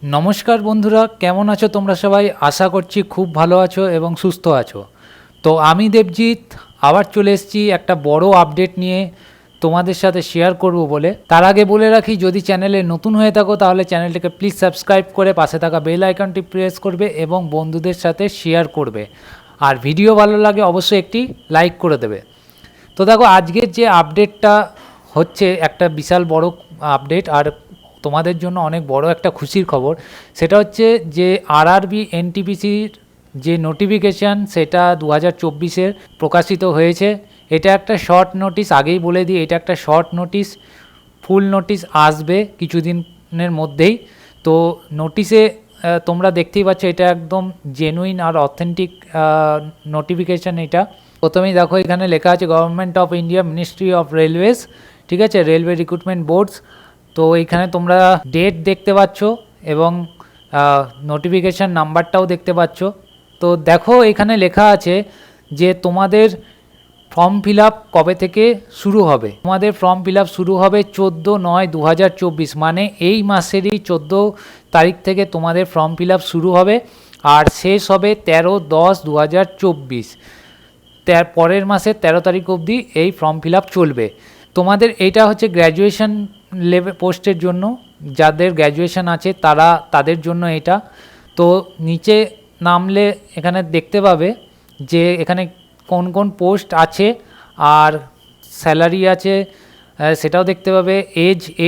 নমস্কার বন্ধুরা, কেমন আছো তোমরা সবাই? আশা করছি খুব ভালো আছো এবং সুস্থ আছো। তো আমি দেবজিৎ আবার চলে এসেছি একটা বড় আপডেট নিয়ে তোমাদের সাথে শেয়ার করব বলে। তার আগে বলে রাখি, যদি চ্যানেলে নতুন হয়ে থাকো তাহলে চ্যানেলটিকে প্লিজ সাবস্ক্রাইব করে পাশে থাকা বেল আইকনটি প্রেস করবে এবং বন্ধুদের সাথে শেয়ার করবে। আর ভিডিও ভালো লাগে অবশ্যই একটি লাইক করে দেবে। তো দেখো, আজকের যে আপডেটটা হচ্ছে একটা বিশাল বড় আপডেট, আর তোমাদের জন্য অনেক বড় একটা খুশির খবর। সেটা হচ্ছে যে আরআরবি এনটিপিসির যে নোটিফিকেশান সেটা 2024-এর প্রকাশিত হয়েছে। এটা একটা শর্ট নোটিশ, আগেই বলে দিই এটা একটা শর্ট নোটিশ। ফুল নোটিশ আসবে কিছুদিনের মধ্যেই। তো নোটিশে তোমরা দেখতেই পাচ্ছ এটা একদম জেনুইন আর অথেন্টিক নোটিফিকেশান। এটা প্রথমেই দেখো এখানে লেখা আছে government of India, ministry of railways, ঠিক আছে, রেলওয়ে রিক্রুটমেন্ট বোর্ডস। তো এইখানে তোমরা ডেট দেখতে পাচ্ছ এবং নোটিফিকেশান নাম্বারটাও দেখতে পাচ্ছ। তো দেখো এখানে লেখা আছে যে তোমাদের ফর্ম ফিল আপ কবে থেকে শুরু হবে। তোমাদের ফর্ম ফিল আপ শুরু হবে 14/9/2024, মানে এই মাসেরই 14 তারিখ থেকে তোমাদের ফর্ম ফিল আপ শুরু হবে আর শেষ হবে 13/10/2024। পরের মাসের 13 তারিখ অবধি এই ফর্ম ফিল আপ চলবে। তোমাদের এইটা হচ্ছে গ্র্যাজুয়েশন লেভেল পোস্টের জন্য, যাদের গ্র্যাজুয়েশন আছে তাদের জন্য এটা। তো নিচে নামলে এখানে দেখতে পাবে যে এখানে কোন কোন পোস্ট আছে আর স্যালারি আছে, সেটাও দেখতে পাবে।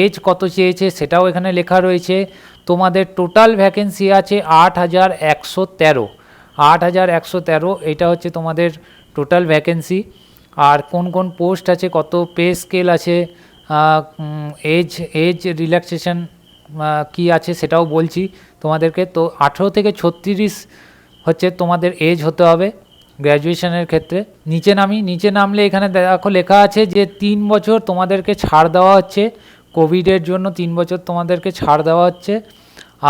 এজ কত চেয়েছে সেটাও এখানে লেখা রয়েছে। তোমাদের টোটাল ভ্যাকেন্সি আছে 8,113। 8,113 এটা হচ্ছে তোমাদের টোটাল ভ্যাকেন্সি। আর কোন কোন পোস্ট আছে, কত পে স্কেল আছে, এজ রিল্যাক্সেশন কি আছে সেটাও বলছি তোমাদেরকে। তো 18 থেকে 36 হচ্ছে তোমাদের এজ হতে হবে গ্র্যাজুয়েশনের ক্ষেত্রে। নিচে নামলে এখানে দেখো লেখা আছে যে 3 বছর তোমাদেরকে ছাড় দেওয়া হচ্ছে, কোভিডের জন্য 3 বছর তোমাদেরকে ছাড় দেওয়া হচ্ছে।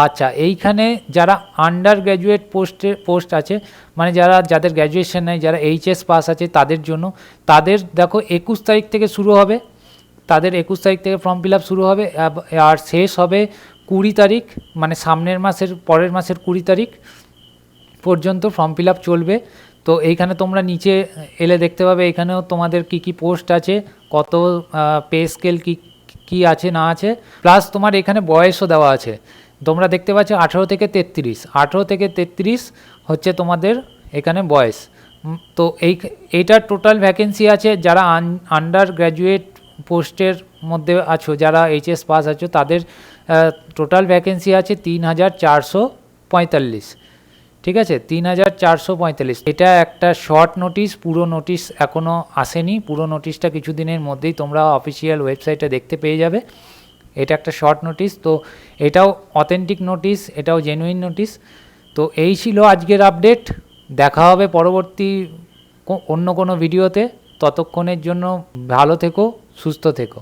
আচ্ছা, এইখানে যারা আন্ডার গ্র্যাজুয়েট পোস্ট আছে, মানে যাদের গ্র্যাজুয়েশন নেই, যারা এইচএস পাস আছে তাদের জন্য, তাদের দেখো 21 তারিখ থেকে শুরু হবে। তাদের 21 তারিখ থেকে ফর্ম ফিল আপ শুরু হবে আর শেষ হবে 20 তারিখ, মানে পরের মাসের 20 তারিখ পর্যন্ত ফর্ম ফিল আপ চলবে। তো এইখানে তোমরা নিচে এলে দেখতে পাবে এখানেও তোমাদের কি কি পোস্ট আছে, কত পে স্কেল কি আছে না আছে, প্লাস তোমার এখানে বয়সও দেওয়া আছে। তোমরা দেখতে পাচ্ছ 18 থেকে 33। 18 থেকে 33 হচ্ছে তোমাদের এখানে বয়স। তো এইটার টোটাল ভ্যাকেন্সি আছে। যারা আন্ডার গ্র্যাজুয়েট পোস্টের মধ্যে আছো, যারা এইচএস পাস আছো, তাদের টোটাল ভ্যাকেন্সি আছে 3,445। ঠিক আছে, 3,445। এটা একটা শর্ট নোটিশ, পুরো নোটিশ এখনও আসেনি। পুরো নোটিশটা কিছুদিনের মধ্যেই তোমরা অফিসিয়াল ওয়েবসাইটে দেখতে পেয়ে যাবে। এটা একটা শর্ট নোটিশ, তো এটাও অথেন্টিক নোটিশ, এটাও জেনুইন নোটিশ। তো এই ছিল আজকের আপডেট। দেখা হবে পরবর্তী অন্য কোনো ভিডিওতে। ততক্ষণের জন্য ভালো থেকো, সুস্থ থেকো।